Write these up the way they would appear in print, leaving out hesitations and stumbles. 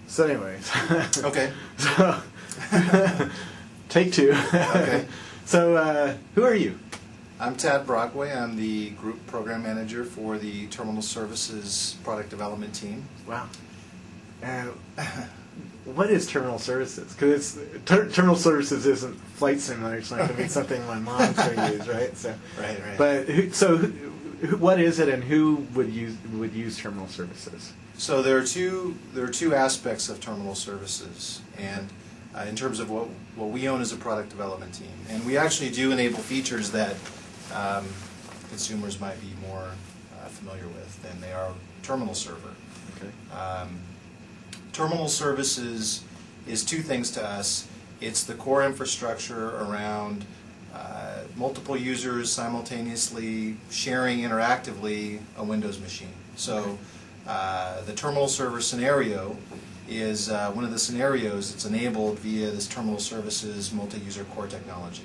So anyways. Okay. So, take two. Okay. So who are you? I'm Tad Brockway. I'm the Group Program Manager for the Terminal Services Product Development Team. Wow. What is Terminal Services? Because Terminal Services isn't flight simulator. It's not going to be something my mom's going to use, right? So, Right. But what is it, and who would use Terminal Services? So there are two aspects of Terminal Services, and in terms of what we own as a product development team, and we actually do enable features that consumers might be more familiar with than they are terminal server. Okay. Terminal Services is two things to us. It's the core infrastructure around multiple users simultaneously sharing interactively a Windows machine. So the terminal server scenario is one of the scenarios that's enabled via this Terminal Services multi-user core technology.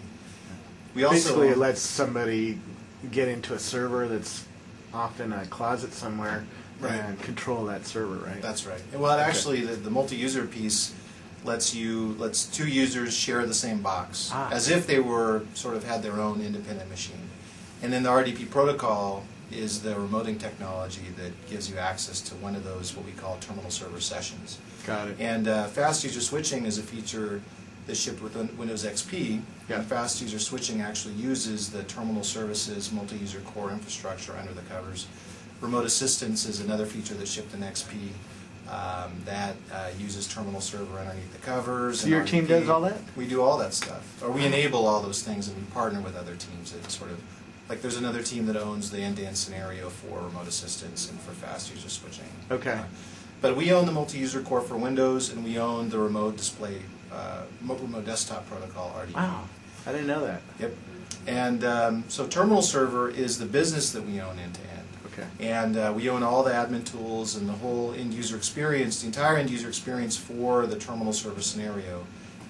We also Basically, it lets somebody get into a server that's off in a closet somewhere and control that server, right? That's right. Well, actually, the multi-user piece lets two users share the same box, as if they were sort of had their own independent machine. And then the RDP protocol is the remoting technology that gives you access to one of those, what we call terminal server sessions. Got it. And fast user switching is a feature that's shipped with Windows XP. Yeah. And fast user switching actually uses the Terminal Services multi-user core infrastructure under the covers. Remote assistance is another feature that's shipped in XP that uses terminal server underneath the covers. So your team does all that? We do all that stuff. Or we enable all those things, and we partner with other teams that sort of, like there's another team that owns the end-to-end scenario for remote assistance and for fast user switching. Okay. But we own the multi-user core for Windows, and we own the remote display, remote desktop protocol, RDP. Wow, I didn't know that. Yep. And so terminal server is the business that we own end-to-end. Okay. And we own all the admin tools and the whole end-user experience, the entire end-user experience for the terminal server scenario.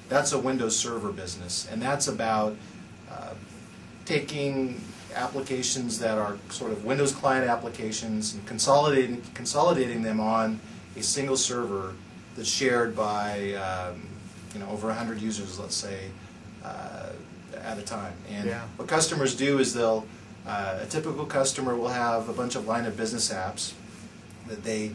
That's a Windows Server business, and that's about taking applications that are sort of Windows client applications and consolidating them on a single server that's shared by over 100 users, let's say, at a time. And what customers do is they'll a typical customer will have a bunch of line of business apps that they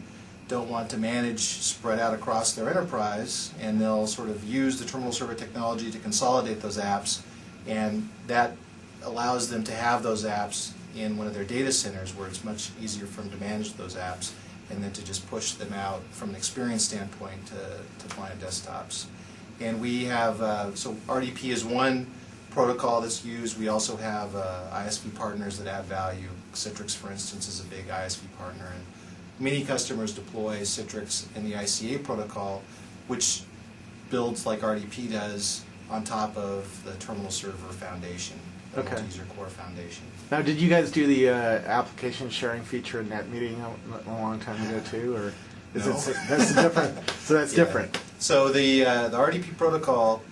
don't want to manage spread out across their enterprise, and they'll sort of use the terminal server technology to consolidate those apps, and that allows them to have those apps in one of their data centers where it's much easier for them to manage those apps and then to just push them out from an experience standpoint to client desktops. And we have, so RDP is one protocol that's used. We also have ISV partners that add value. Citrix, for instance, is a big ISV partner, and many customers deploy Citrix in the ICA protocol, which builds like RDP does on top of the terminal server foundation, the multi-user core foundation. Now, did you guys do the application sharing feature in NetMeeting a long time ago too, or is that's different? So that's different. So the RDP protocol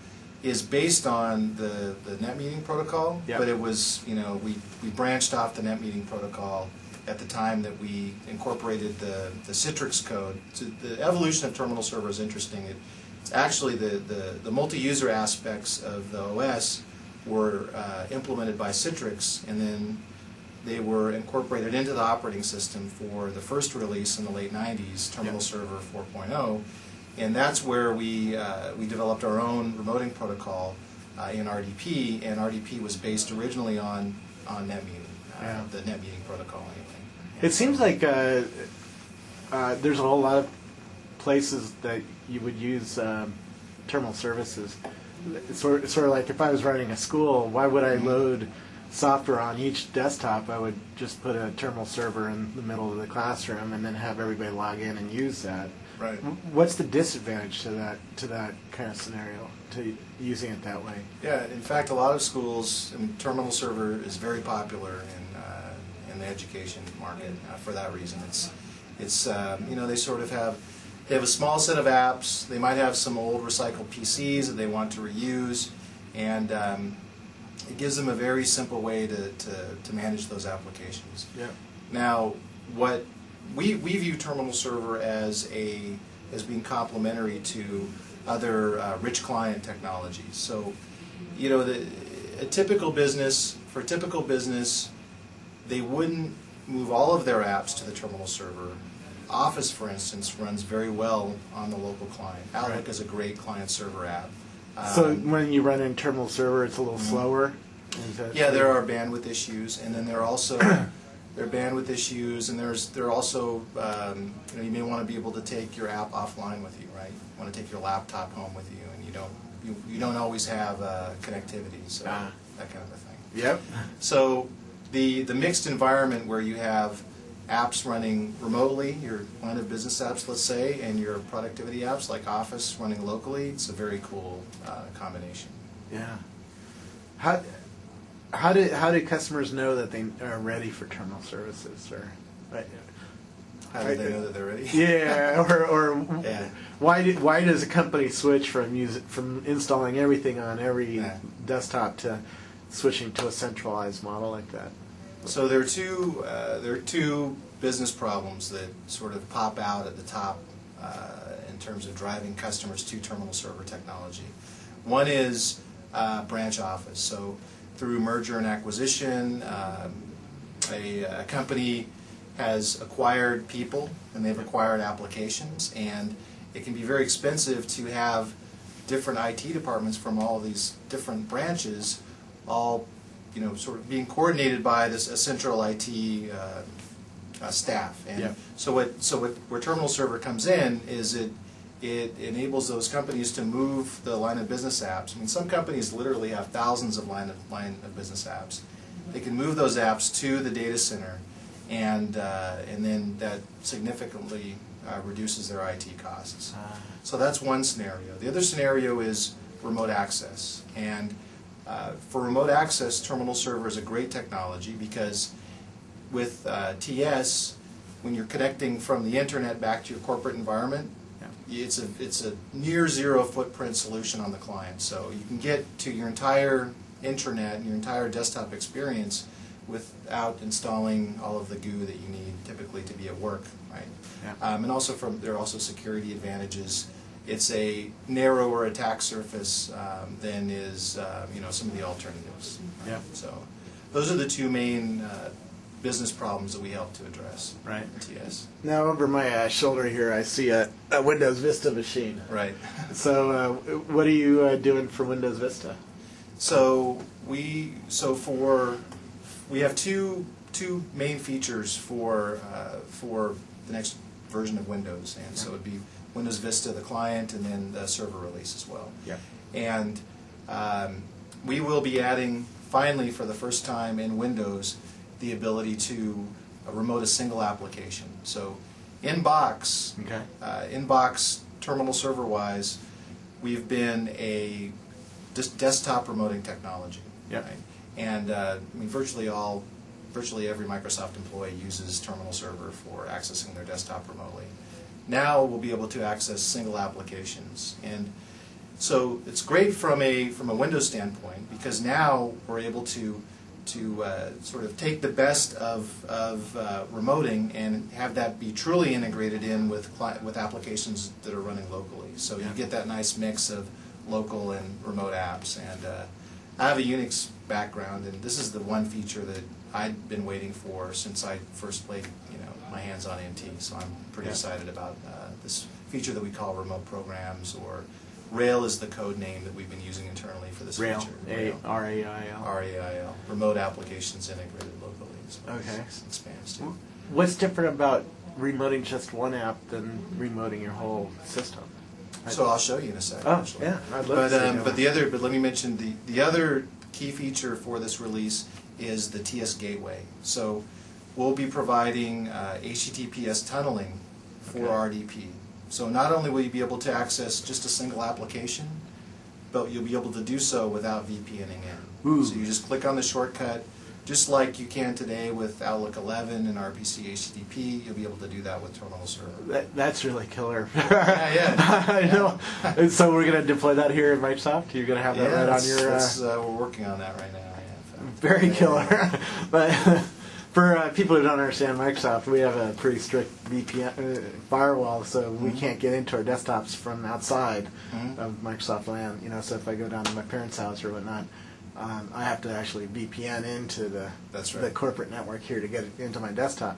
is based on the NetMeeting protocol, but it was, we branched off the NetMeeting protocol at the time that we incorporated the Citrix code. So the evolution of terminal server is interesting. It's actually the multi-user aspects of the OS were implemented by Citrix, and then they were incorporated into the operating system for the first release in the late 90s, Terminal Server 4.0. And that's where we developed our own remoting protocol in RDP, and RDP was based originally on NetMeeting, the NetMeeting protocol anyway. It seems like there's a whole lot of places that you would use terminal services. It's sort of like if I was running a school, why would I load software on each desktop? I would just put a terminal server in the middle of the classroom and then have everybody log in and use that. Right. What's the disadvantage to that kind of scenario, to using it that way? Yeah, in fact, a lot of schools, terminal server is very popular in the education market for that reason. It's they sort of have a small set of apps. They might have some old recycled PCs that they want to reuse, and it gives them a very simple way to manage those applications. Yeah. Now, what we view terminal server as as being complementary to other rich client technologies. So, you know, for a typical business, they wouldn't move all of their apps to the terminal server. Office, for instance, runs very well on the local client. Outlook is a great client-server app. So when you run in terminal server, it's a little slower? Yeah, there are bandwidth issues, and then there are also bandwidth issues, and there are also you know, you may want to be able to take your app offline with you, right? You want to take your laptop home with you, and you don't always have connectivity, so that kind of a thing. Yep. So the mixed environment where you have apps running remotely, your line of business apps, let's say, and your productivity apps like Office running locally, it's a very cool combination. Yeah. How do customers know that they are ready for terminal services, or how do they know that they're ready? Yeah, or yeah. why does a company switch from installing everything on every desktop to switching to a centralized model like that? So there are two business problems that sort of pop out at the top in terms of driving customers to terminal server technology. One is branch office. So through merger and acquisition, a company has acquired people and they've acquired applications, and it can be very expensive to have different IT departments from all these different branches all, you know, sort of being coordinated by a central IT staff. And so where terminal server comes in is it enables those companies to move the line of business apps. I mean, some companies literally have thousands of line of business apps. They can move those apps to the data center, and then that significantly reduces their IT costs. So that's one scenario. The other scenario is remote access. And for remote access, terminal server is a great technology because with TS, when you're connecting from the internet back to your corporate environment, it's a near zero footprint solution on the client. So you can get to your entire intranet, your entire desktop experience without installing all of the goo that you need typically to be at work, right? Yeah. And also there are also security advantages. It's a narrower attack surface than is you know, some of the alternatives. Right? Yeah. So those are the two main business problems that we help to address. Right. In TS. Now over my shoulder here, I see a Windows Vista machine. Right. So what are you doing for Windows Vista? So we have two main features for the next version of Windows, and so it'd be Windows Vista, the client, and then the server release as well. Yep. And we will be adding, finally, for the first time in Windows, the ability to remote a single application. So in-box, in-box terminal server-wise, we've been a desktop remoting technology. Yep. Right? And I mean, virtually every Microsoft employee uses terminal server for accessing their desktop remotely. Now we'll be able to access single applications, and so it's great from a Windows standpoint because now we're able to sort of take the best of remoting and have that be truly integrated in with applications that are running locally. So you get that nice mix of local and remote apps. And I have a Unix background, and this is the one feature that I'd been waiting for since I first laid my hands on NT. So I'm pretty excited about this feature that we call remote programs, or Rail is the code name that we've been using internally for this feature. R-A-I-L. R-A-I-L. Remote applications integrated locally. Okay. Expands to. What's different about remoting just one app than remoting your whole system? So I'll show you in a second. Oh, actually. yeah. I'd love to see but let me mention the other key feature for this release is the TS Gateway. So we'll be providing HTTPS tunneling for RDP. So not only will you be able to access just a single application, but you'll be able to do so without VPNing in. Ooh. So you just click on the shortcut, just like you can today with Outlook 11 and RPC HTTP. You'll be able to do that with terminal server. That's really killer. Yeah. I know. And so we're going to deploy that here in Microsoft? You're going to have that right on your... we're working on that right now. Very killer. But For people who don't understand Microsoft, we have a pretty strict VPN firewall, so we can't get into our desktops from outside of Microsoft LAN. You know, so if I go down to my parents' house or whatnot, I have to actually VPN into the corporate network here to get into my desktop.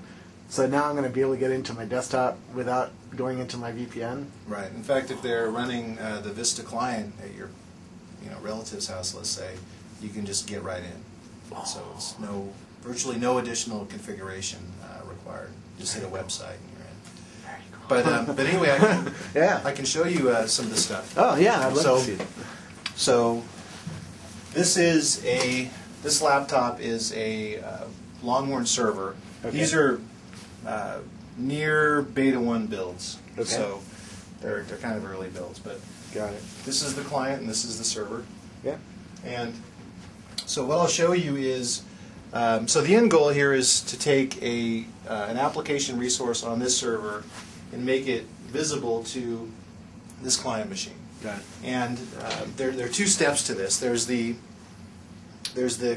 So now I'm going to be able to get into my desktop without going into my VPN. Right. In fact, if they're running the Vista client at your relative's house, let's say, you can just get right in. So it's virtually no additional configuration required. Just hit a website and you're in. Very cool. But anyway, I can show you some of the stuff. Oh yeah, I'd love to see it. So this laptop is a Longhorn server. Okay. These are near beta 1 builds. Okay. So they're kind of early builds, but Got it. this is the client and this is the server. Yeah. And so what I'll show you is, so the end goal here is to take an application resource on this server and make it visible to this client machine. Got it. And there are two steps to this. There's the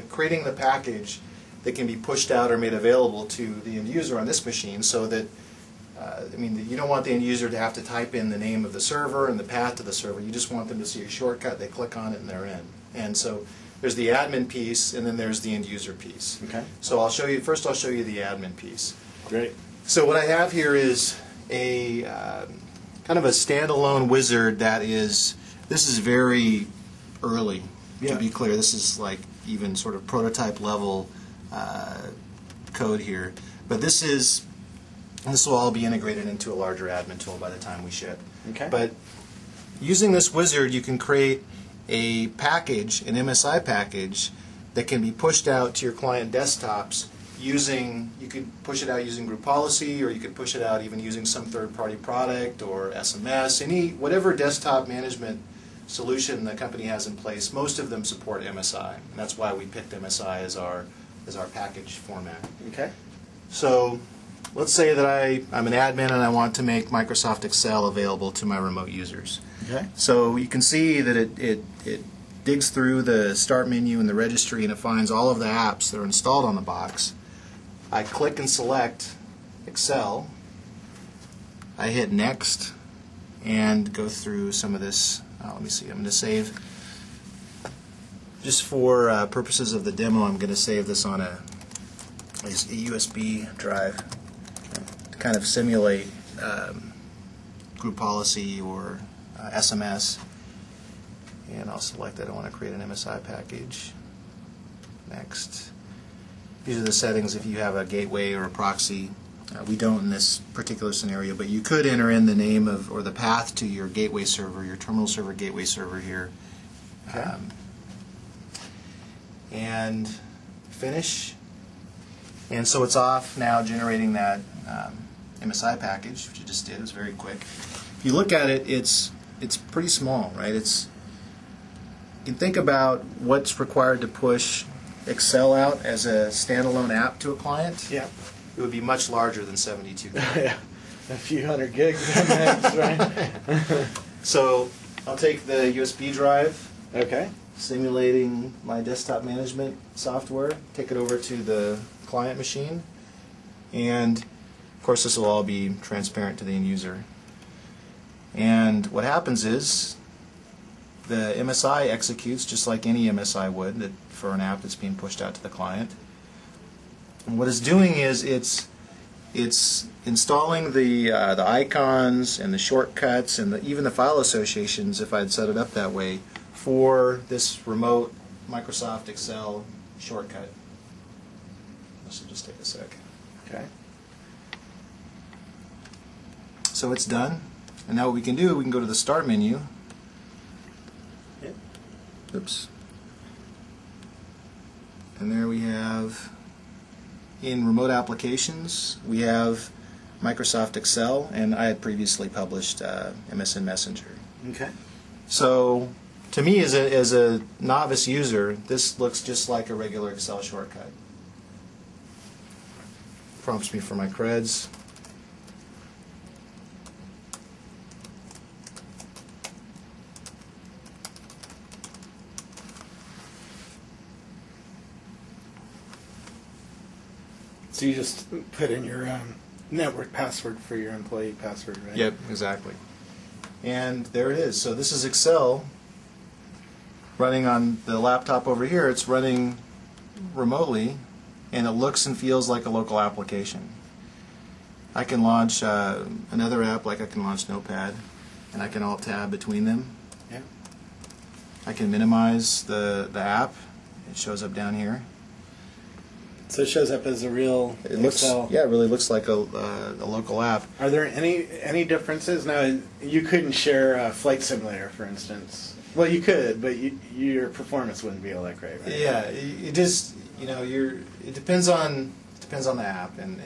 creating the package that can be pushed out or made available to the end user on this machine, so that you don't want the end user to have to type in the name of the server and the path to the server. You just want them to see a shortcut. They click on it and they're in. And so there's the admin piece, and then there's the end user piece. Okay. So I'll show you the admin piece. Great. So what I have here is a kind of a standalone wizard this is very early, Yeah. to be clear. This is like even sort of prototype level code here. But this will all be integrated into a larger admin tool by the time we ship. Okay. But using this wizard, you can create a package, an MSI package, that can be pushed out to your client desktops using, you could push it out using group policy, or you could push it out even using some third-party product or SMS, whatever desktop management solution the company has in place. Most of them support MSI, and that's why we picked MSI as our package format. Okay. So let's say that I'm an admin and I want to make Microsoft Excel available to my remote users. Okay. So you can see that it digs through the start menu and the registry, and it finds all of the apps that are installed on the box. I click and select Excel. I hit next and go through some of this. Let me see, I'm going to save, just for purposes of the demo, I'm going to save this on a USB drive to kind of simulate group policy or SMS. And I'll select that I want to create an MSI package. Next. These are the settings if you have a gateway or a proxy. We don't in this particular scenario, but you could enter in the name of or the path to your gateway server, your terminal server gateway server here. Okay. And finish. And so it's off now, generating that MSI package, which you just did. It was very quick. If you look at it, it's pretty small, right? You can think about what's required to push Excel out as a standalone app to a client. Yeah. It would be much larger than 72 gigs. Yeah. A few hundred gigs. That's right. So I'll take the USB drive, Okay. simulating my desktop management software, take it over to the client machine, and of course this will all be transparent to the end user. And what happens is the MSI executes just like any MSI would for an app that's being pushed out to the client. And what it's doing is it's installing the icons and the shortcuts and even the file associations, if I'd set it up that way, for this remote Microsoft Excel shortcut. This will just take a sec. Okay. So it's done. And now what we can do, we can go to the Start menu. Yep. Oops. And there we have, in Remote Applications, we have Microsoft Excel, and I had previously published MSN Messenger. Okay. So, to me, as a novice user, this looks just like a regular Excel shortcut. Prompts me for my creds. So you just put in your network password for your employee password, right? Yep, exactly. And there it is. So this is Excel running on the laptop over here. It's running remotely, and it looks and feels like a local application. I can launch another app, like I can launch Notepad, and I can alt-tab between them. Yeah. I can minimize the app. It shows up down here. So it shows up as a real It looks, Excel. yeah, it really looks like a local app. Are there any differences? Now, you couldn't share a flight simulator, for instance. Well, you could, but your performance wouldn't be like right. Yeah, it just, you know, it depends on the app, and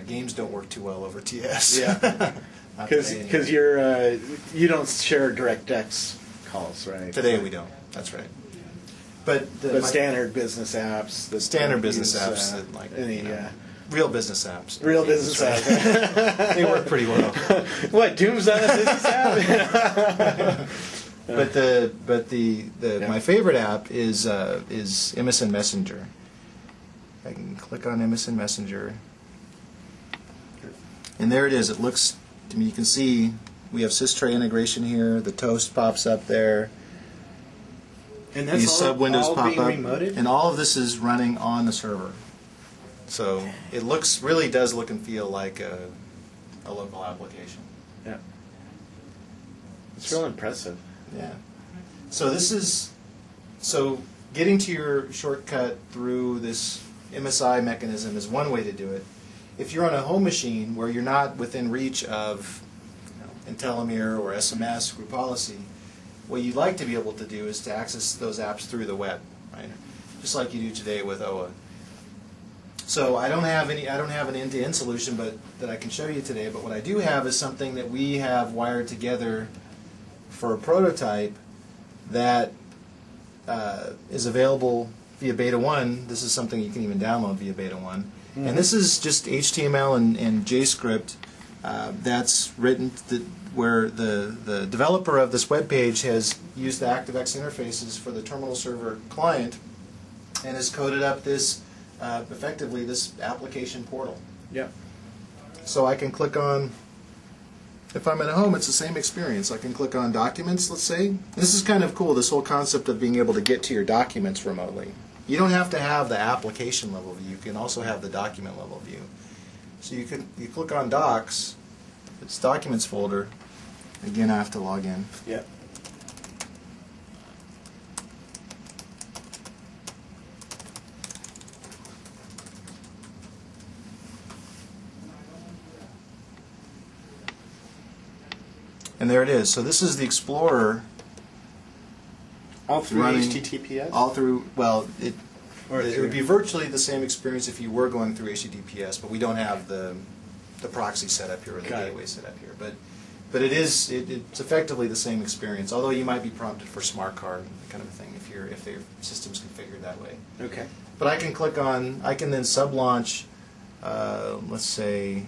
games don't work too well over TS. Yeah, because you don't share DirectX calls, right? Today we don't. That's right. But standard business apps. The standard business apps that like any real business apps. Real business apps. They work pretty well. What, Doom's not a business app? But my favorite app is MSN Messenger. I can click on MSN Messenger, and there it is. It looks to me. You can see we have sys-tray integration here. The toast pops up there. And that's These sub windows all pop being up, remoted? and all of this is running on the server. So it really does look and feel like a local application. Yeah. It's real impressive. Yeah. So getting to your shortcut through this MSI mechanism is one way to do it. If you're on a home machine where you're not within reach of Intellimere or SMS group policy, what you'd like to be able to do is to access those apps through the web, right? Just like you do today with OA. So I don't have an end-to-end solution that I can show you today, but what I do have is something that we have wired together for a prototype that is available via Beta 1. This is something you can even download via Beta 1. Mm-hmm. And this is just HTML and JavaScript that's written where the developer of this web page has used the ActiveX interfaces for the terminal server client and has coded up this effectively this application portal. Yeah. So I can click on, if I'm at home, it's the same experience. I can click on Documents, let's say. This is kind of cool, this whole concept of being able to get to your documents remotely. You don't have to have the application level view. You can also have the document level view. So you click on Docs, it's Documents folder. Again, I have to log in. Yep. And there it is. So this is the Explorer. All through running HTTPS? All through, well, it through- would be virtually the same experience if you were going through HTTPS, but we don't have the proxy set up here or the gateway set up here. But it's effectively the same experience, although you might be prompted for smart card kind of a thing if their system's configured that way. Okay. But I can then sub-launch, let's say,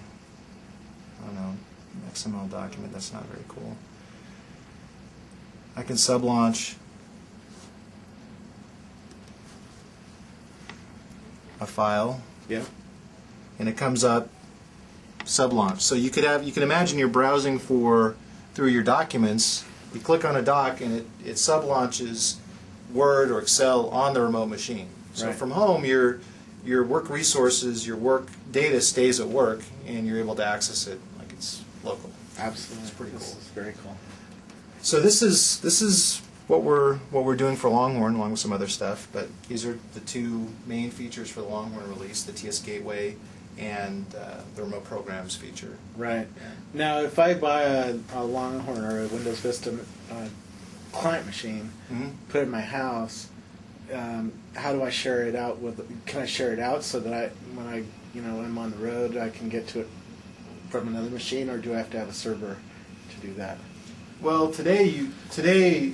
I don't know, XML document. That's not very cool. I can sub-launch a file. Yeah. And it comes up sub-launch. So you can imagine you're browsing through your documents. You click on a doc and it sub-launches Word or Excel on the remote machine. So Right. from home, your work resources, your work data stays at work, and you're able to access it like it's local. Absolutely. It's pretty cool. This is very cool. So this is what we're doing for Longhorn, along with some other stuff. But these are the two main features for the Longhorn release: the TS Gateway and the Remote Programs feature. Right. Now, if I buy a Longhorn or a Windows Vista client machine, Mm-hmm. put it in my house, how do I share it out can I share it out so that when I'm on the road, I can get to it from another machine, or do I have to have a server to do that? Well, today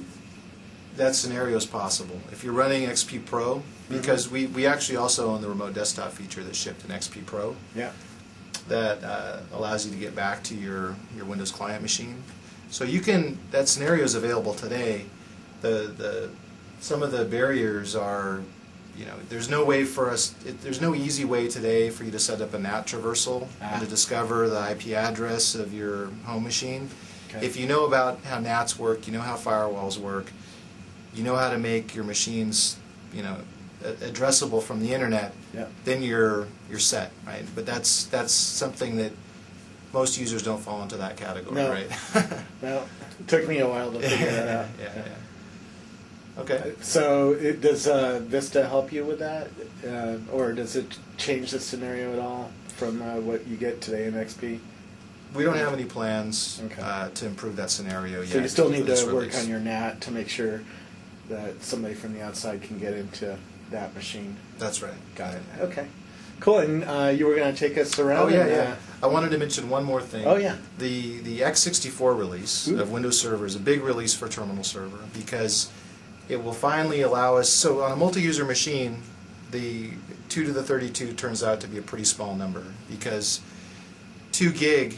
that scenario is possible. If you're running XP Pro, because we actually also own the remote desktop feature that shipped in XP Pro. Yeah. That allows you to get back to your Windows client machine. So that scenario is available today. Some of the barriers are there's no way for us. There's no easy way today for you to set up a NAT traversal and to discover the IP address of your home machine. Okay. If you know about how NATs work, you know how firewalls work, you know how to make your machines, addressable from the internet. Yeah. Then you're set, right? But that's something that most users don't fall into that category, No. right? Well, it took me a while to figure that out. Yeah. Okay. So does Vista help you with that? Or does it change the scenario at all from what you get today in XP? We don't have any plans Okay. to improve that scenario yet. So you still need for this to work release. on your NAT to make sure that somebody from the outside can get into that machine. That's right. Got it. Okay. Cool. And you were going to take us around? Oh, yeah, and, yeah. I wanted to mention one more thing. Oh, yeah. The x64 release Ooh. of Windows Server is a big release for Terminal Server because it will finally allow us, so on a multi-user machine, the 2 to the 32 turns out to be a pretty small number because 2 gig,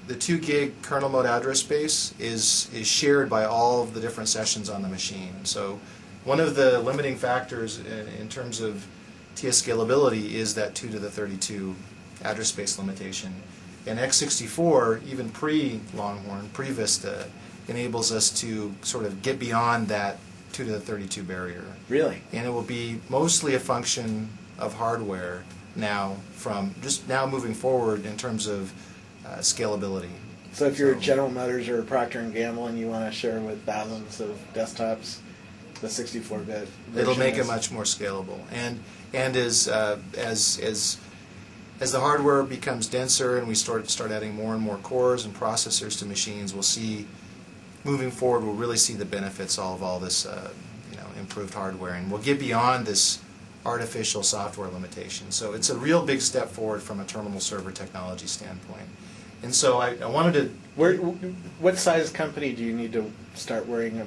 the 2 gig kernel mode address space is shared by all of the different sessions on the machine. So one of the limiting factors in terms of TS scalability is that 2 to the 32 address space limitation. And x64, even pre-Longhorn, pre-Vista, enables us to sort of get beyond that 2 to the 32 barrier. Really? And it will be mostly a function of hardware now, from just now moving forward in terms of scalability. So if you're General Motors or Procter & Gamble and you want to share with thousands of desktops, the 64-bit It'll make it is much more scalable. And as the hardware becomes denser and we start adding more and more cores and processors to machines, we'll see, moving forward, we'll really see the benefits of all this improved hardware, and we'll get beyond this artificial software limitation. So it's a real big step forward from a terminal server technology standpoint. And so I wanted to... What size company do you need to start worrying?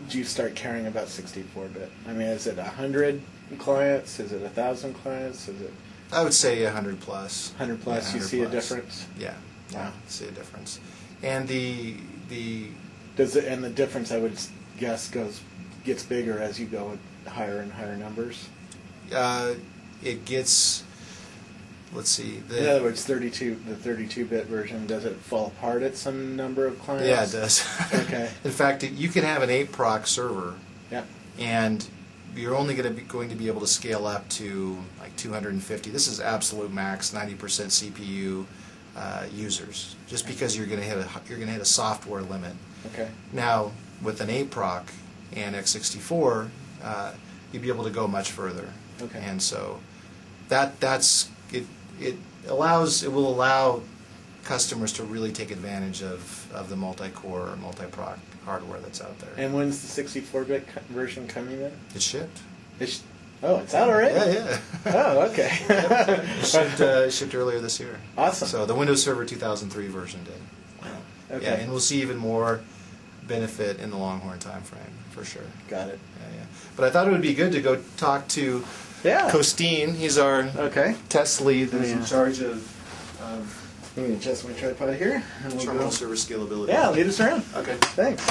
Do you start caring about 64-bit? I mean, is it 100 clients? Is it 1,000 clients? Is it? I would say 100 plus. 100 plus. Yeah, you 100 see a plus. difference? Yeah. Wow. See a difference. And the and the difference, I would guess, gets bigger as you go with higher and higher numbers. It gets. Let's see. In other words, the 32-bit version, does it fall apart at some number of clients? Yeah, it does. Okay. In fact, you can have an 8-proc server, Yeah. and you're only going to be able to scale up to like 250. This is absolute max, 90% CPU users, just because you're going to hit a software limit. Okay. Now, with an 8-proc and x64, you'd be able to go much further. Okay. And so that's it. It will allow customers to really take advantage of the multi-core or multi-proc hardware that's out there. And when's the 64-bit version coming in? It shipped. It's out already? Yeah. Oh, okay. It shipped earlier this year. Awesome. So the Windows Server 2003 version did. Okay. Yeah, and we'll see even more benefit in the Longhorn time frame, for sure. Got it. Yeah. But I thought it would be good to go talk to Costin. He's our test lead who's in charge of Let me adjust my tripod here. And we'll terminal go. server scalability. Yeah, lead us around. Okay. Thanks.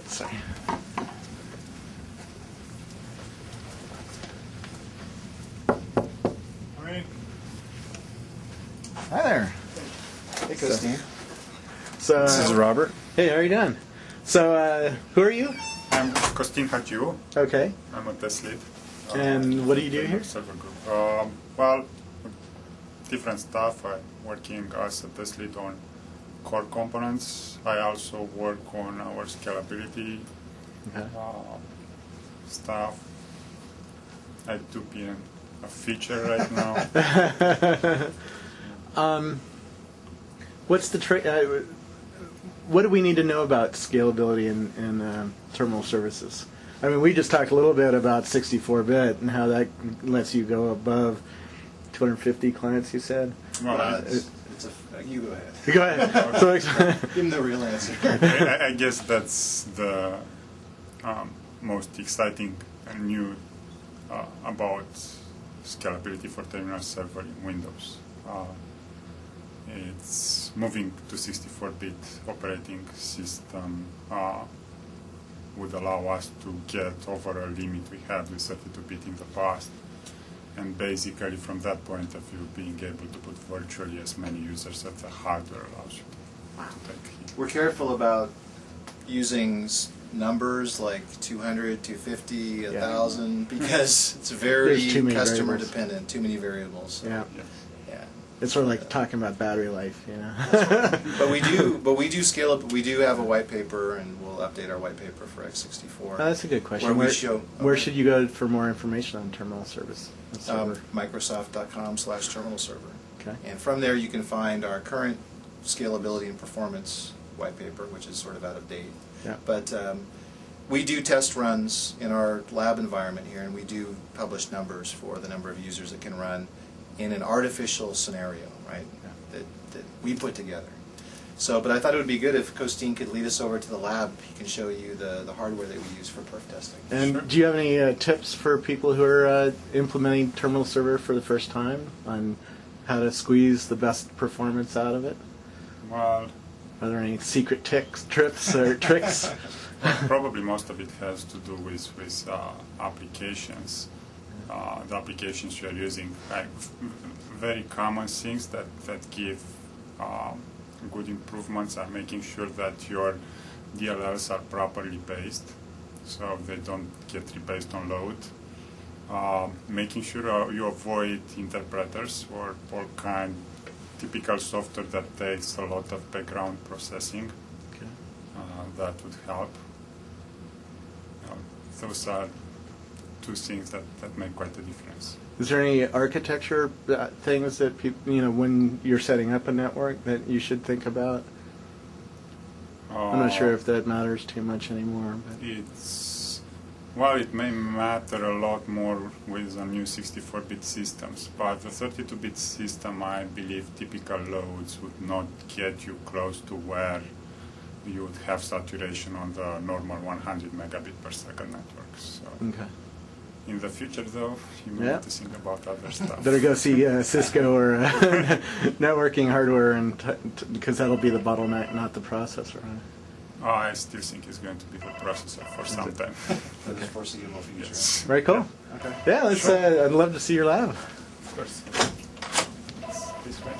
Sorry. Hi there. Hey, Costin. So, This is Robert. Hey, how are you doing? So, who are you? I'm Costin Hatiu. Okay. I'm a test lead. And what do you do here? Server group. Well, different stuff. I'm working as a test lead on core components. I also work on our scalability Okay. stuff. I do PM a feature right now. What's the what do we need to know about scalability in terminal services? I mean, we just talked a little bit about 64-bit and how that lets you go above 250 clients, you said? Well, You go ahead. Go ahead. So, Give him the real answer. I guess that's the most exciting news about scalability for terminal server in Windows. It's moving to 64-bit operating system would allow us to get over a limit we had with 32-bit in the past. And basically, from that point of view, being able to put virtually as many users as the hardware allows you to take. We're careful about using numbers like 200, 250, 1,000, because it's very There's too many customer variables. dependent, too many variables. Yeah. Yeah. It's sort of like talking about battery life, you know. But we do scale up. We do have a white paper, and we'll update our white paper for x64. Oh, that's a good question. Where we show where should you go for more information on terminal service? Microsoft.com/terminal server. Okay. And from there you can find our current scalability and performance white paper, which is sort of out of date. Yeah. But we do test runs in our lab environment here, and we do publish numbers for the number of users that can run in an artificial scenario, right, that we put together. So, but I thought it would be good if Costin could lead us over to the lab. He can show you the hardware that we use for perf testing. And Sure. do you have any tips for people who are implementing terminal server for the first time on how to squeeze the best performance out of it? Well, Are there any secret tips or tricks? probably most of it has to do with applications. The applications you're using, like very common things that give good improvements are making sure that your DLLs are properly based, so they don't get rebased on load. Making sure you avoid interpreters or all kind typical software that takes a lot of background processing. Okay. That would help. Those are two things that make quite a difference. Is there any architecture things that people, when you're setting up a network that you should think about? I'm not sure if that matters too much anymore. But. It may matter a lot more with the new 64-bit systems, but the 32-bit system, I believe typical loads would not get you close to where you would have saturation on the normal 100 megabit per second networks. So. Okay. In the future, though, you may need to think about other stuff. Better go see Cisco or networking hardware, and because that'll be the bottleneck, not the processor. Right? I still think it's going to be the processor for some time. For the foreseeable future. Yes. Very cool. Okay. Yeah, let's. I'd love to see your lab. Of course. It's this way.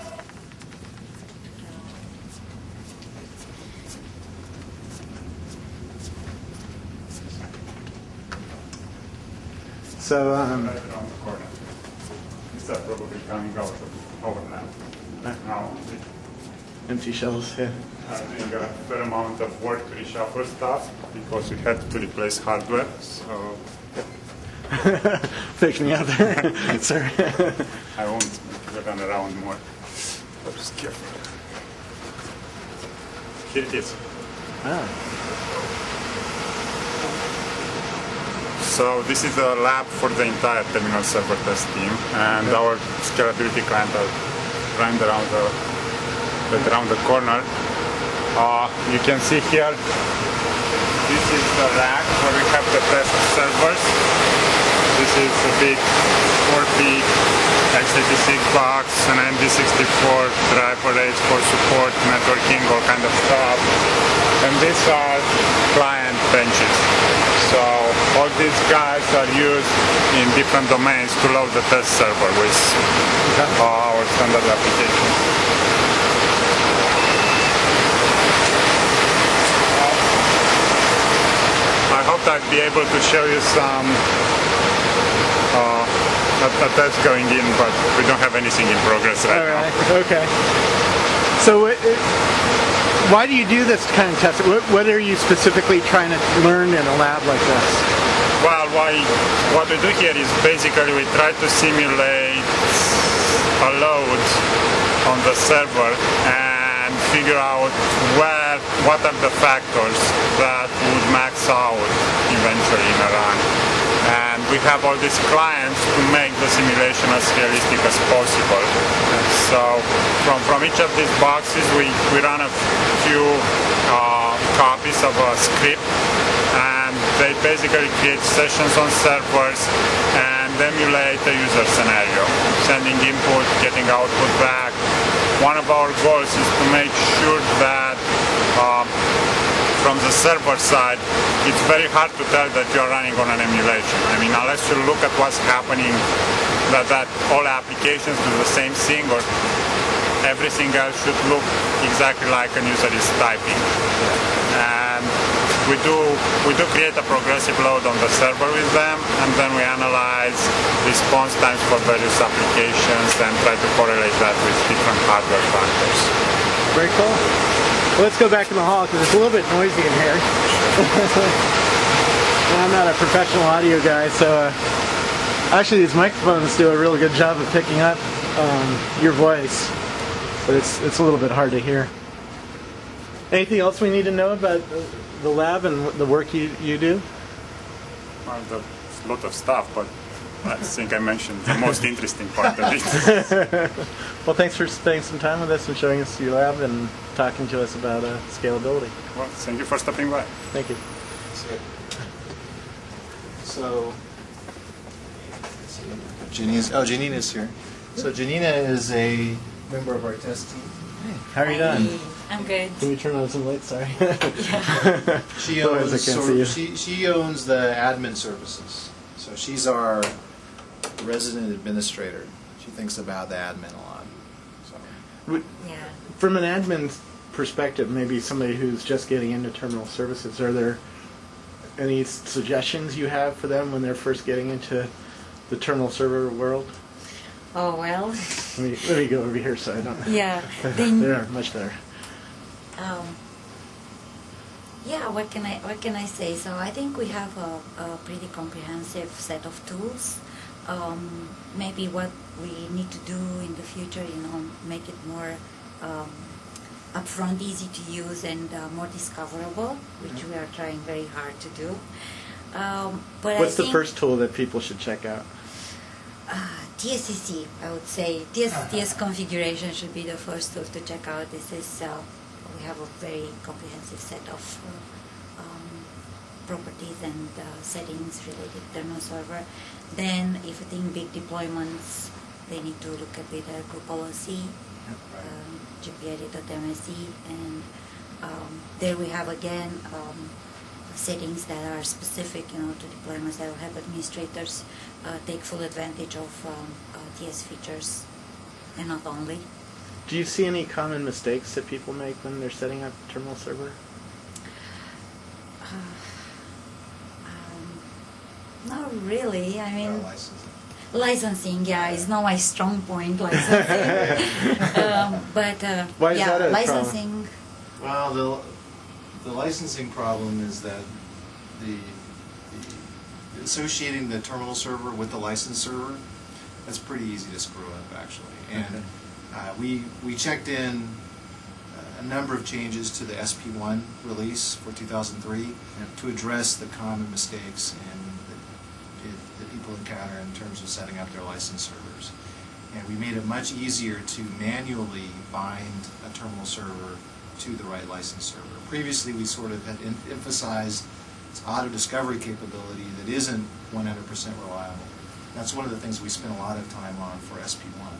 So, Right around the corner. These are probably coming out of overlap. Now, empty shells. Yeah. doing a fair amount of work to reshuffle stuff because we had to replace hardware. So Fix me out there. Sorry. I won't run around more. But just careful. Here it is. Ah. So this is a lab for the entire terminal server test team, and our scalability client are right around the corner. You can see here, this is the rack where we have the test servers. This is a big 4-bit x86 box, an MD64 driver aids for support, networking, all kind of stuff. And these are client benches. So all these guys are used in different domains to load the test server with our standard applications. I hope I'd be able to show you some a test going in, but we don't have anything in progress right now. Okay. So why do you do this kind of test? What are you specifically trying to learn in a lab like this? Well, what we do here is basically we try to simulate a load on the server and figure out what are the factors that would max out eventually in a run. And we have all these clients to make the simulation as realistic as possible. So from each of these boxes we run a few copies of a script, and they basically create sessions on servers and emulate a user scenario, sending input, getting output back. One of our goals is to make sure that from the server side, it's very hard to tell that you're running on an emulation. I mean, unless you look at what's happening, that all applications do the same thing, or everything else should look exactly like a user is typing. And we do create a progressive load on the server with them, and then we analyze response times for various applications and try to correlate that with different hardware factors. Very cool. Well, let's go back in the hall because it's a little bit noisy in here. And I'm not a professional audio guy, so actually these microphones do a really good job of picking up your voice, but it's a little bit hard to hear. Anything else we need to know about the lab and the work you do? Well, there's a lot of stuff, but I think I mentioned the most interesting part of it. Well, thanks for spending some time with us and showing us your lab and talking to us about scalability. Well, thank you for stopping by. Thank you. So, Janina's here. So Janina is a member of our test team. How are you doing? I'm good. Can we turn on some lights? Sorry. She Otherwise owns I can't see you. she owns the admin services. So she's our resident administrator. She thinks about the admin a lot. So. Yeah. From an admin perspective, maybe somebody who's just getting into terminal services, are there any suggestions you have for them when they're first getting into the terminal server world? Oh well. Let me go over here so I don't. Yeah. They're much better. Yeah. What can I say? So I think we have a pretty comprehensive set of tools. Maybe what we need to do in the future, make it more upfront, easy to use, and more discoverable, which we are trying very hard to do. But What's the first tool that people should check out? TSCC, I would say. TS configuration should be the first tool to check out. This is we have a very comprehensive set of properties and settings related to terminal server. Then, if you think big deployments, they need to look at the group policy, gpid.msd, and there we have again settings that are specific, to deployments that will help administrators take full advantage of TS features, and not only. Do you see any common mistakes that people make when they're setting up a terminal server? Not really. I mean, licensing, yeah, is not my strong point. Licensing, but Why is yeah, that a licensing. Well, the licensing problem is that the associating the terminal server with the license server, that's pretty easy to screw up actually. And we checked in a number of changes to the SP1 release for 2003 to address the common mistakes that people encounter in terms of setting up their license servers. And we made it much easier to manually bind a terminal server to the right license server. Previously, we sort of had emphasized its auto-discovery capability that isn't 100% reliable. That's one of the things we spent a lot of time on for SP1.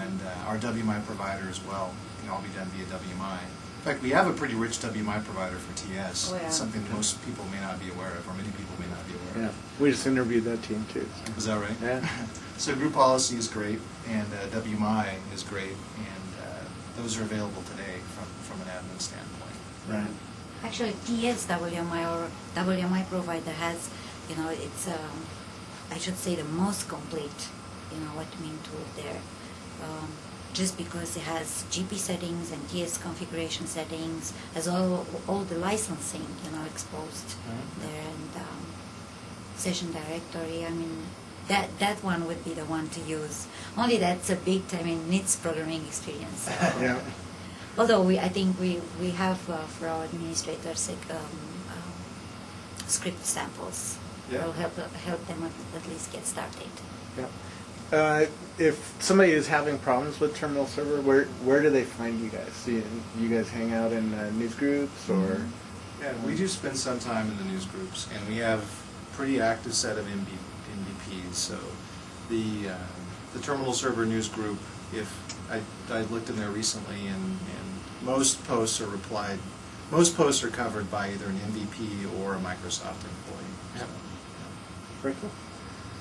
And our WMI provider as well can all be done via WMI. In fact, we have a pretty rich WMI provider for TS. Oh, yeah. It's something most people may not be aware of, or many people may not be aware of. We just interviewed that team too. So. Is that right? Yeah. So group policy is great, and WMI is great, and those are available today from an admin standpoint. Right. Actually, TS WMI or WMI provider has, it's I should say the most complete, what you mean tool there. Just because it has GP settings and TS configuration settings, has all the licensing, exposed there, and session directory. I mean, that one would be the one to use. Only that's a big time, needs programming experience. Yeah. Although I think we have for our administrators script samples. Yeah. Will help them at least get started. Yeah. If somebody is having problems with terminal server, where do they find you guys? Do you guys hang out in news groups or? Yeah, we do spend some time in the news groups, and we have a pretty active set of NBPs. So the terminal server news group, if I looked in there recently, and most posts are replied most posts are covered by either an MVP or a Microsoft employee. Yep. Very cool.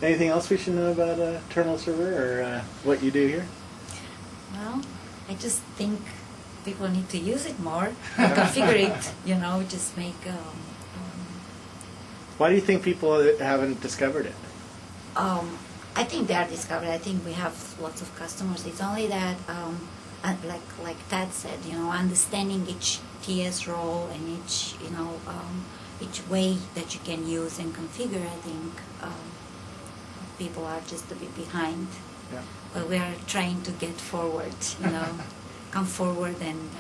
Anything else we should know about a terminal server or what you do here? Well, I just think people need to use it more, configure it, just make. Why do you think people haven't discovered it? I think they are discovered. I think we have lots of customers. It's only that, like Tad said, understanding each TS role and each way that you can use and configure. I think people are just a bit behind. Yeah. But we are trying to get forward. Come forward and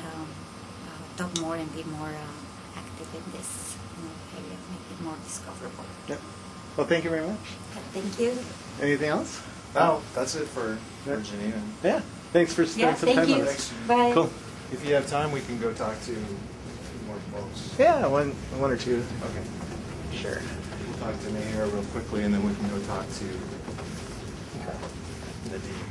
talk more and be more active in this area, make it more discoverable. Yep. Well, thank you very much. Thank you. Anything else? No, that's it for Janine. Yeah. Thanks for spending some time you. with us. Bye. Cool. If you have time, we can go talk to more folks. Yeah, one or two. Okay. Sure. We'll talk to Mayor real quickly, and then we can go talk to Nadeem.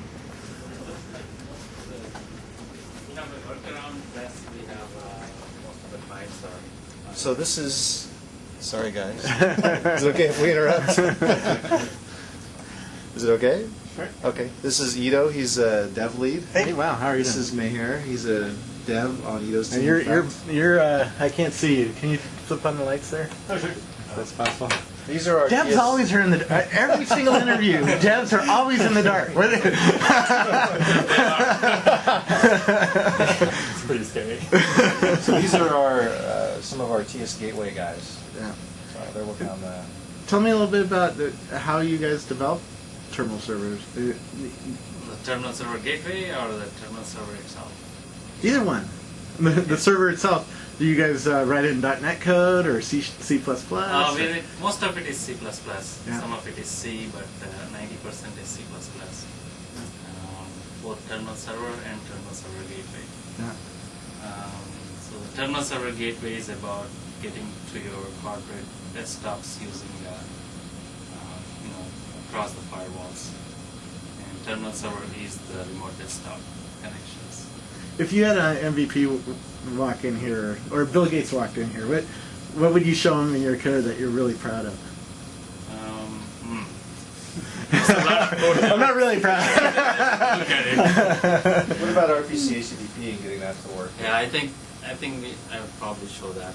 We have a workaround that we have most of the clients are. So this is. Sorry, guys. Is it okay if we interrupt? Is it okay? Sure. Okay. This is Ito. He's a dev lead. Hey, wow, how are you This doing? is Meher. He's a dev on Ito's team. And you're I can't see you. Can you flip on the lights there? Oh, sure. That's possible. These are our Devs TS always are in the every single interview. Devs are always in the dark. Where they? It's pretty scary. So these are our some of our TS Gateway guys. Yeah. So they're working on the. Tell me a little bit about how you guys develop terminal servers. The terminal server gateway or the terminal server itself? Either one. The server itself. Do you guys write it in .NET code or C++? Most of it is C++. Yeah. Some of it is C, but 90% is C++. Both terminal server and terminal server gateway. Yeah. So the terminal server gateway is about getting to your corporate desktops using, across the firewalls. And terminal server is the remote desktop connections. If you had an MVP walk in here, or Bill Gates walked in here, what would you show him in your code that you're really proud of? I'm not really proud. Look at it. What about RPC HTTP and getting that to work? Yeah, I think I would probably show that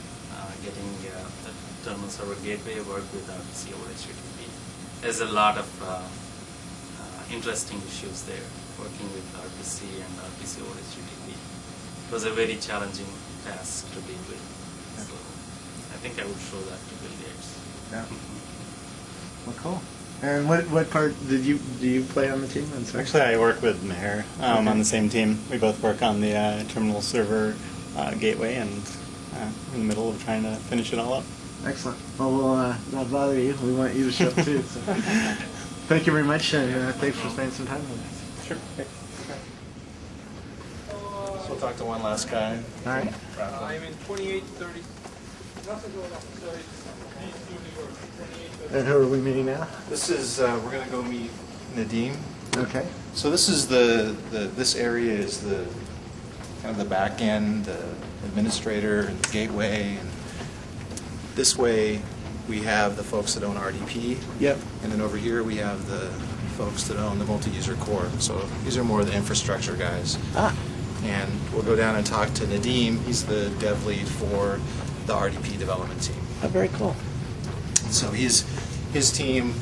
getting the terminal server gateway work with RPC over HTTP. There's a lot of interesting issues there working with RPC and RPC over HTTP. It was a very challenging task to deal with. So I think I would show that to Bill Gates. Yeah. Well, cool. And what part do you play on the team? Actually, I work with Meher on the same team. We both work on the terminal server gateway, and in the middle of trying to finish it all up. Excellent. Well, we'll not bother you. We want you to show up too. So. Thank you very much, and thanks for spending some time with us. Sure. So we'll talk to one last guy. All right. I'm in 2830. And who are we meeting now? This is we're gonna go meet Nadeem. Okay. So this is this area is the kind of the back end, the administrator and the gateway, and this way we have the folks that own RDP. Yep. And then over here we have the folks that own the multi-user core. So these are more the infrastructure guys. Ah. And we'll go down and talk to Nadeem. He's the dev lead for the RDP development team. Oh, very cool. So his team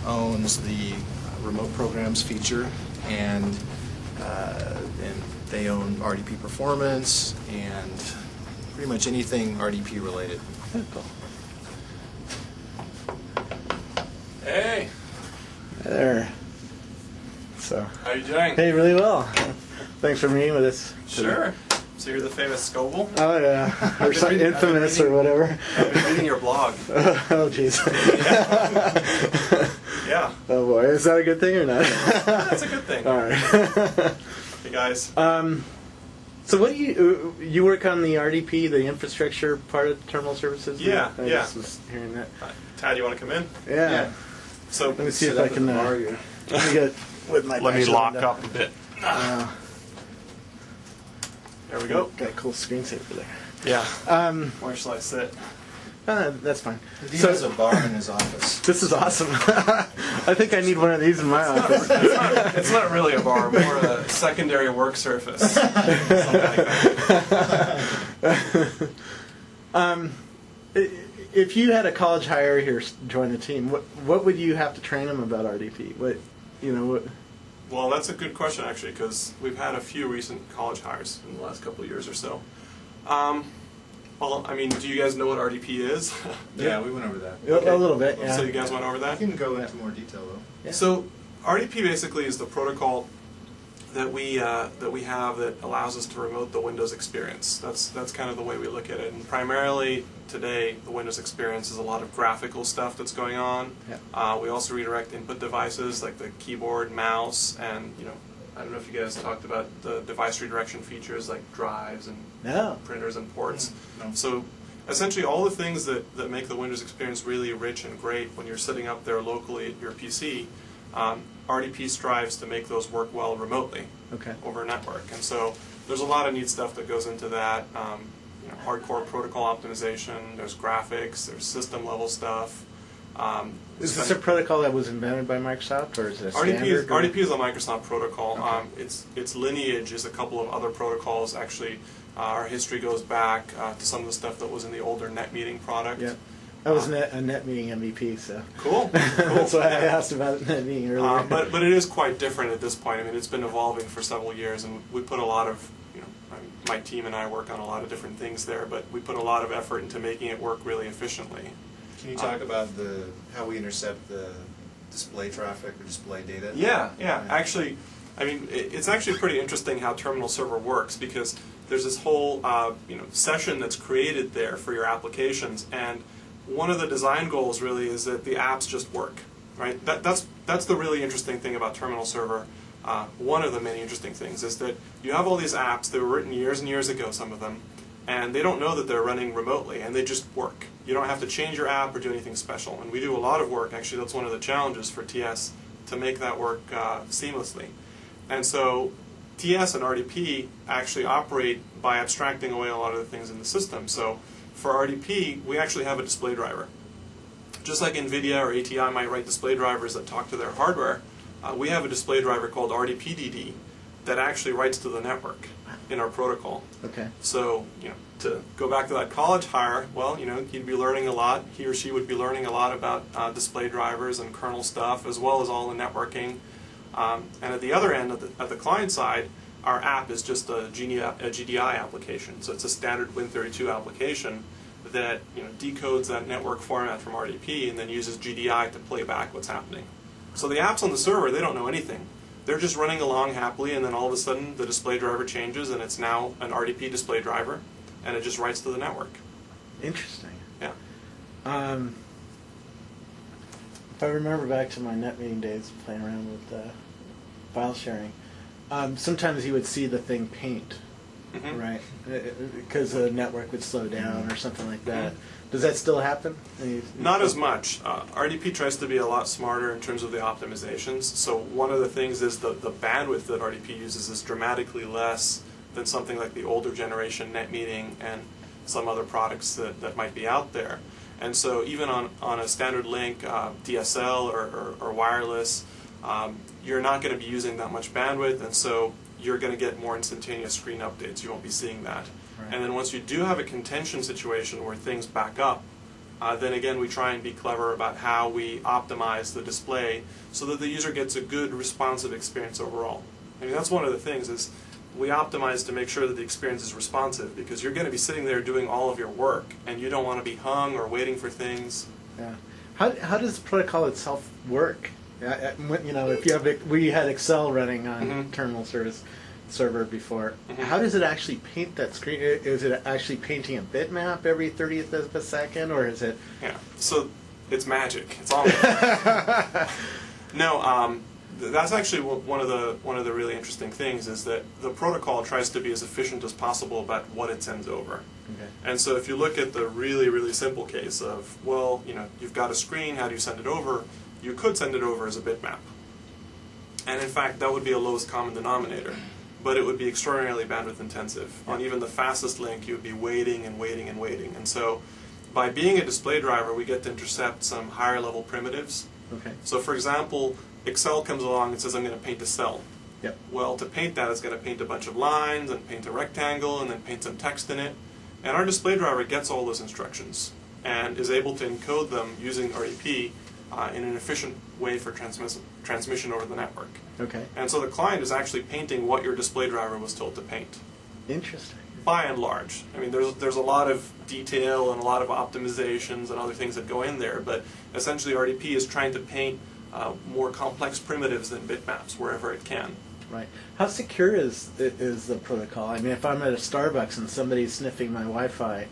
owns the remote programs feature, and they own RDP performance and pretty much anything RDP related. Very cool. Hey, Hi there. So. how you doing? Hey, really well. Thanks for meeting with us. Sure. So you're the famous Scoble? Oh yeah, or some infamous or whatever. I've been reading your blog. Oh jeez. Yeah, Oh boy, is that a good thing or not? that's a good thing. All right. Hey guys. So what do you work on the RDP, the infrastructure part of terminal services? Yeah, I yeah. just was hearing that. Tad, you want to come in? Yeah. So Let me see if I can. Let me get with my. let me dash lock window. up a bit. Uh, There we go. Got a cool screensaver there. Yeah. Um, Where shall I sit? that's fine. He has a bar in his office. This is awesome. I think I need one of these in my office. It's not really a bar, more a secondary work surface. Something like that. If you had a college hire here join the team, what would you have to train them about RDP? What? Well, that's a good question, actually, because we've had a few recent college hires in the last couple of years or so. Well, I mean, do you guys know what RDP is? Yeah, we went over that. A little bit, yeah. So you guys went over I that? can go into more detail though. Yeah. So RDP basically is the protocol that we have that allows us to remote the Windows experience. That's kind of the way we look at it. And primarily today, the Windows experience is a lot of graphical stuff that's going on. Yeah. We also redirect input devices like the keyboard, mouse, and I don't know if you guys talked about the device redirection features like drives and No. printers and ports. No. So essentially all the things that make the Windows experience really rich and great when you're sitting up there locally at your PC, RDP strives to make those work well remotely Okay. over a network. And so there's a lot of neat stuff that goes into that. Hardcore protocol optimization, there's graphics, there's system level stuff. Is this a protocol that was invented by Microsoft, or is it a standard? RDP is a Microsoft protocol. Okay. Its lineage is a couple of other protocols. Actually, our history goes back to some of the stuff that was in the older NetMeeting product. Yeah. I was a NetMeeting MVP, so. Cool. That's why I asked about NetMeeting earlier. But it is quite different at this point. I mean, it's been evolving for several years, and we put a lot of, my team and I work on a lot of different things there, but we put a lot of effort into making it work really efficiently. Can you talk about how we intercept the display traffic or display data? Yeah. Actually, I mean, it's actually pretty interesting how terminal server works, because there's this whole session that's created there for your applications, and one of the design goals really is that the apps just work, right? That's the really interesting thing about terminal server. One of the many interesting things is that you have all these apps that were written years and years ago, some of them, and they don't know that they're running remotely, and they just work. You don't have to change your app or do anything special. And we do a lot of work, actually that's one of the challenges for TS, to make that work seamlessly. And so TS and RDP actually operate by abstracting away a lot of the things in the system. So for RDP, we actually have a display driver. Just like NVIDIA or ATI might write display drivers that talk to their hardware, we have a display driver called RDPDD that actually writes to the network in our protocol. Okay. So, to go back to that college hire, well, he'd be learning a lot. He or she would be learning a lot about display drivers and kernel stuff, as well as all the networking. And at the other end, at the client side, our app is just a GDI application. So it's a standard Win32 application that decodes that network format from RDP and then uses GDI to play back what's happening. So the apps on the server, they don't know anything. They're just running along happily, and then all of a sudden the display driver changes and it's now an RDP display driver, and it just writes to the network. Interesting. Yeah. If I remember back to my NetMeeting days playing around with file sharing, sometimes you would see the thing paint, Mhm. right? Because the network would slow down or something like that. Does that still happen? Not as much. RDP tries to be a lot smarter in terms of the optimizations. So one of the things is the bandwidth that RDP uses is dramatically less than something like the older generation NetMeeting and some other products that might be out there. And so even on a standard link, DSL or wireless, you're not going to be using that much bandwidth, and so you're going to get more instantaneous screen updates. You won't be seeing that. Right. And then once you do have a contention situation where things back up, then again we try and be clever about how we optimize the display so that the user gets a good responsive experience overall. I mean, that's one of the things is we optimize to make sure that the experience is responsive, because you're going to be sitting there doing all of your work and you don't want to be hung or waiting for things. Yeah. How does the protocol itself work? If you have we had Excel running on terminal server before. How does it actually paint that screen? Is it actually painting a bitmap every 30th of a second, or is it? Yeah. So it's magic. It's all. No. That's actually one of the really interesting things is that the protocol tries to be as efficient as possible about what it sends over. Okay. And so if you look at the really, really simple case of, well, you've got a screen, how do you send it over? You could send it over as a bitmap. And in fact, that would be a lowest common denominator. but it would be extraordinarily bandwidth intensive. On even the fastest link, you would be waiting and waiting and waiting. And so by being a display driver, we get to intercept some higher level primitives. Okay. So for example, Excel comes along and says, I'm going to paint a cell. Yep. Well, to paint that, it's going to paint a bunch of lines and paint a rectangle and then paint some text in it. And our display driver gets all those instructions and is able to encode them using RDP in an efficient way for transmission over the network. Okay. And so the client is actually painting what your display driver was told to paint. Interesting. By and large. I mean, there's a lot of detail and a lot of optimizations and other things that go in there, but essentially RDP is trying to paint more complex primitives than bitmaps wherever it can. Right. How secure is the protocol? I mean, if I'm at a Starbucks and somebody's sniffing my Wi-Fi,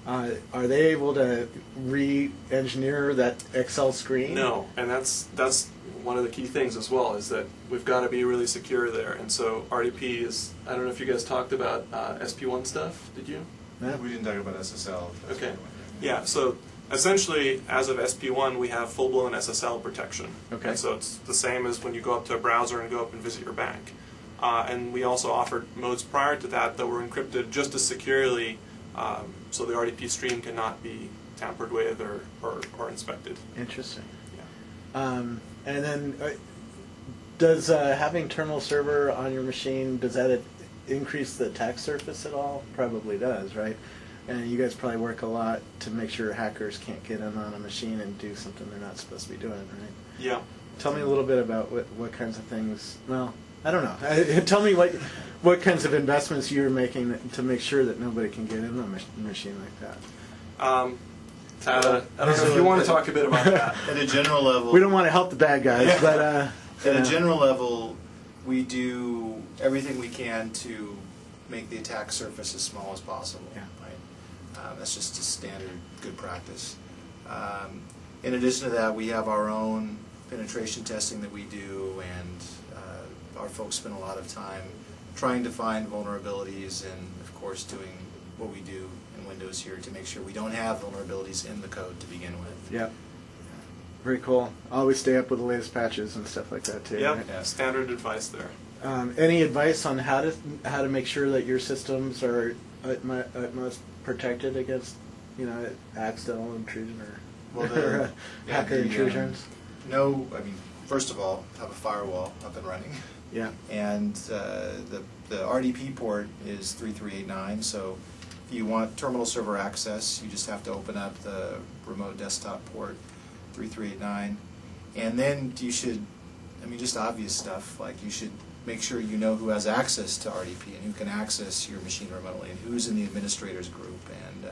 are they able to re-engineer that Excel screen? No, and that's one of the key things as well, is that we've got to be really secure there. And so RDP is, I don't know if you guys talked about SP1 stuff, did you? No. We didn't talk about SSL. Okay. Yeah, so essentially, as of SP1, we have full-blown SSL protection. Okay. And so it's the same as when you go up to a browser and go up and visit your bank. And we also offered modes prior to that were encrypted just as securely, so the RDP stream cannot be tampered with or inspected. Interesting. Yeah. And then, does having terminal server on your machine, does that increase the attack surface at all? Probably does, right? And you guys probably work a lot to make sure hackers can't get in on a machine and do something they're not supposed to be doing, right? Yeah. Tell me a little bit about what kinds of things. Well, I don't know. Tell me what kinds of investments you're making to make sure that nobody can get in on a machine like that. I don't know if you want to talk a bit about that. At a general level, We don't want to help the bad guys, but at a general level, we do everything we can to make the attack surface as small as possible. Yeah. Right? That's just a standard good practice. In addition to that, we have our own penetration testing that we do, and our folks spend a lot of time trying to find vulnerabilities and, of course, doing what we do in Windows here to make sure we don't have vulnerabilities in the code to begin with. yeah. Very cool. Always stay up with the latest patches and stuff like that too. Yep, right? Yeah. standard advice there. Any advice on how to make sure that your systems are at most protected against, accidental intrusion or hacker intrusions? No, I mean, first of all, have a firewall up and running. Yeah. And the RDP port is 3389, so if you want terminal server access, you just have to open up the remote desktop port, 3389. And then you should, just obvious stuff, like you should make sure you know who has access to RDP and who can access your machine remotely and who's in the administrators group. And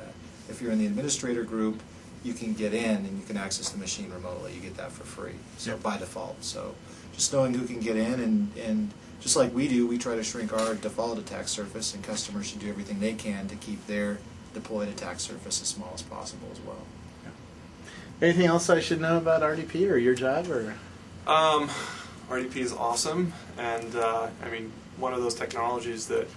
if you're in the administrator group, you can get in and you can access the machine remotely. You get that for free, so by default. So just knowing who can get in, and just like we do, we try to shrink our default attack surface, and customers should do everything they can to keep their deployed attack surface as small as possible as well. Anything else I should know about RDP or your job or? RDP is awesome, and one of those technologies that.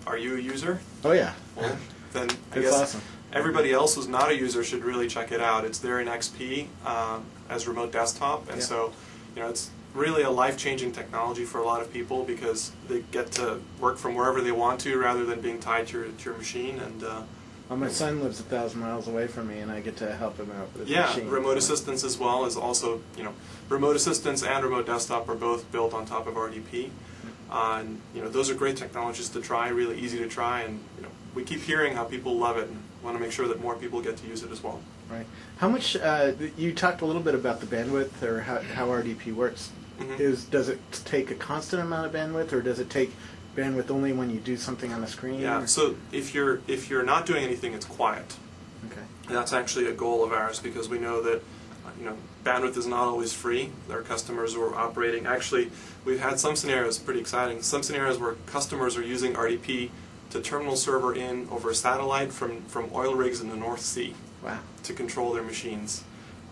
Are you a user? Oh yeah. Well, then I It's guess awesome. everybody else who's not a user should really check it out. It's there in XP as remote desktop, and Yeah. so it's really a life-changing technology for a lot of people because they get to work from wherever they want to rather than being tied to your machine. And Well, my son lives 1,000 miles away from me, and I get to help him out with his yeah, machine. remote assistance as well is also remote assistance and remote desktop are both built on top of RDP. And those are great technologies to try, really easy to try, and we keep hearing how people love it, and want to make sure that more people get to use it as well. Right. How much? You talked a little bit about the bandwidth or how RDP works. Mhm. Does it take a constant amount of bandwidth, or does it take bandwidth only when you do something on the screen? Yeah. or- So if you're not doing anything, it's quiet. Okay. And that's actually a goal of ours because we know that bandwidth is not always free. There are customers who are operating. Actually, we've had some scenarios, pretty exciting, some scenarios where customers are using RDP to terminal server in over a satellite from oil rigs in the North Sea Wow. to control their machines.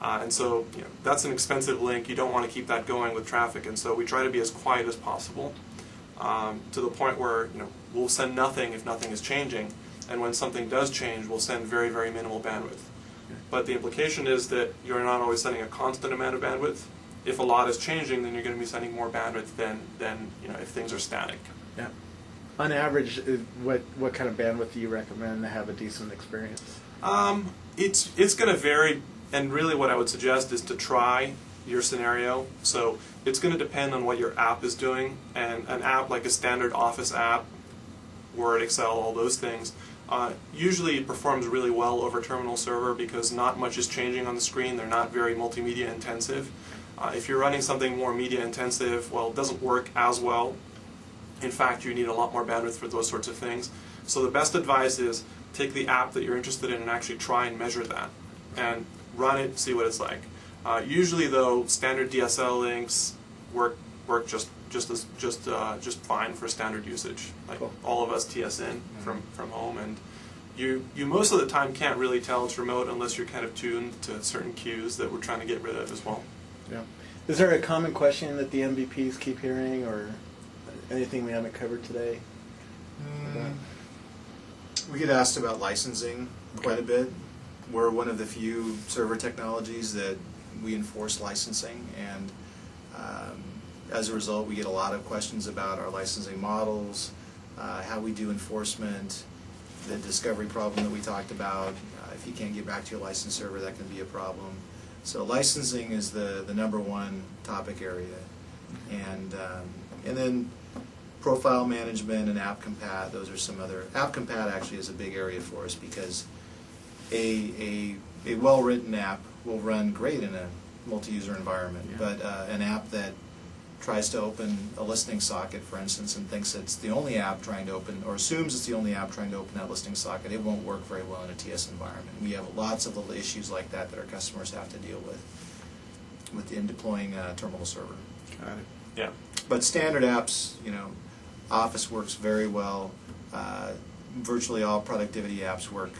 And so that's an expensive link. You don't want to keep that going with traffic. And so we try to be as quiet as possible to the point where we'll send nothing if nothing is changing. And when something does change, we'll send very, very minimal bandwidth. But the implication is that you're not always sending a constant amount of bandwidth. If a lot is changing, then you're going to be sending more bandwidth than if things are static. Yeah. On average, what kind of bandwidth do you recommend to have a decent experience? It's going to vary, and really what I would suggest is to try your scenario. So it's going to depend on what your app is doing, and an app like a standard Office app, Word, Excel, all those things, usually performs really well over terminal server because not much is changing on the screen. They're not very multimedia intensive. If you're running something more media intensive, well, it doesn't work as well. In fact, you need a lot more bandwidth for those sorts of things. So the best advice is take the app that you're interested in and actually try and measure that and run it, see what it's like. Usually, though, standard DSL links work just fine for standard usage. Like Cool. all of us TSN from home, and you most of the time can't really tell it's remote unless you're kind of tuned to certain cues that we're trying to get rid of as well. Yeah. Is there a common question that the MVPs keep hearing, or anything we haven't covered today? We get asked about licensing quite a bit. We're one of the few server technologies that we enforce licensing, and as a result, we get a lot of questions about our licensing models, how we do enforcement, the discovery problem that we talked about. If you can't get back to your license server, that can be a problem. So licensing is the number one topic area, and then profile management and app compat. Those are some other. App compat actually is a big area for us because a well-written app will run great in a multi-user environment, but an app that tries to open a listening socket, for instance, and thinks it's the only app trying to open, or assumes it's the only app trying to open that listening socket, it won't work very well in a TS environment. We have lots of little issues like that that our customers have to deal with in deploying a terminal server. Got it. Yeah. But standard apps, Office works very well. Virtually all productivity apps work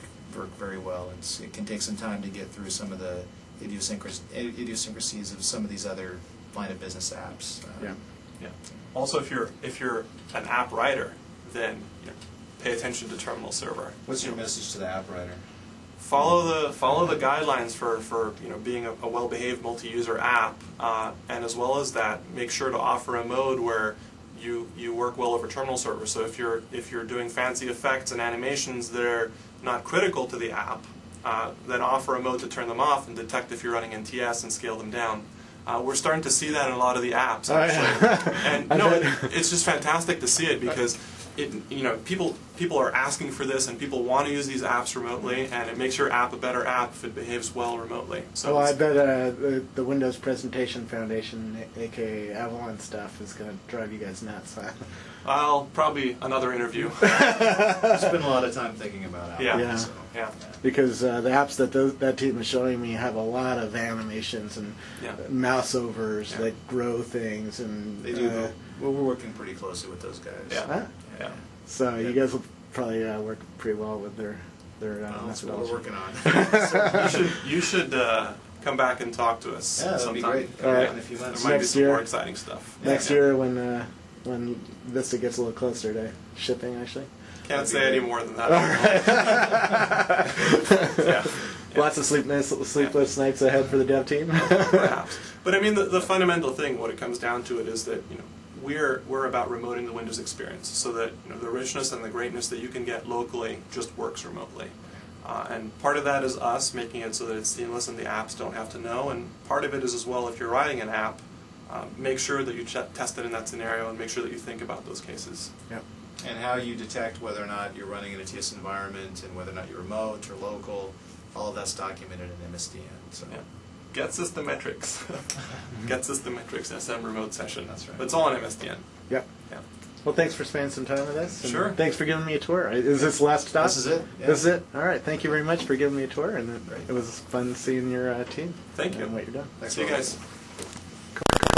very well. It can take some time to get through some of the idiosyncrasies of some of these other line of business apps. Yeah. Yeah. Also, if you're an app writer, then pay attention to terminal server. What's your message to the app writer? Follow the guidelines for being a well-behaved multi-user app, and as well as that, make sure to offer a mode where you work well over terminal server. So if you're doing fancy effects and animations that are not critical to the app, then offer a mode to turn them off and detect if you're running in TS and scale them down. We're starting to see that in a lot of the apps, actually. And it's just fantastic to see it because people are asking for this, and people want to use these apps remotely, and it makes your app a better app if it behaves well remotely. So I bet the Windows Presentation Foundation, aka Avalon stuff, is going to drive you guys nuts. Well, probably another interview. Spend a lot of time thinking about apps. Yeah. So. Yeah. Because the apps that team is showing me have a lot of animations and mouse overs that grow things, and they do. Well, we're working pretty closely with those guys. Yeah. Yeah. So you guys will probably work pretty well with their That's what we're methodology. working on. So you should come back and talk to us Yeah, that'd sometime. be great. All right. In a few months. There might be Next some year. more exciting stuff. Next year when Vista gets a little closer to shipping, actually. Can't say any more than that. Yeah. Lots of sleepless nights ahead for the dev team. Perhaps. But I mean, the fundamental thing, what it comes down to it is that we're about remoting the Windows experience so that the richness and the greatness that you can get locally just works remotely. And part of that is us making it so that it's seamless and the apps don't have to know. And part of it is as well, if you're writing an app, make sure that you test it in that scenario and make sure that you think about those cases. Yep. And how you detect whether or not you're running in a TS environment and whether or not you're remote or local, all of that's documented in MSDN. So. Yeah. Get Systemetrics. Get Systemetrics SM remote session. That's right. But it's all on MSDN. Yep. Yeah. Well, thanks for spending some time with us. And Sure. Thanks for giving me a tour. Is this the last stop? This is it. Yeah. This is it? All right. Thank you very much for giving me a tour, and it was fun seeing your team. Thank you. And what you're doing. Thanks See you a lot. guys.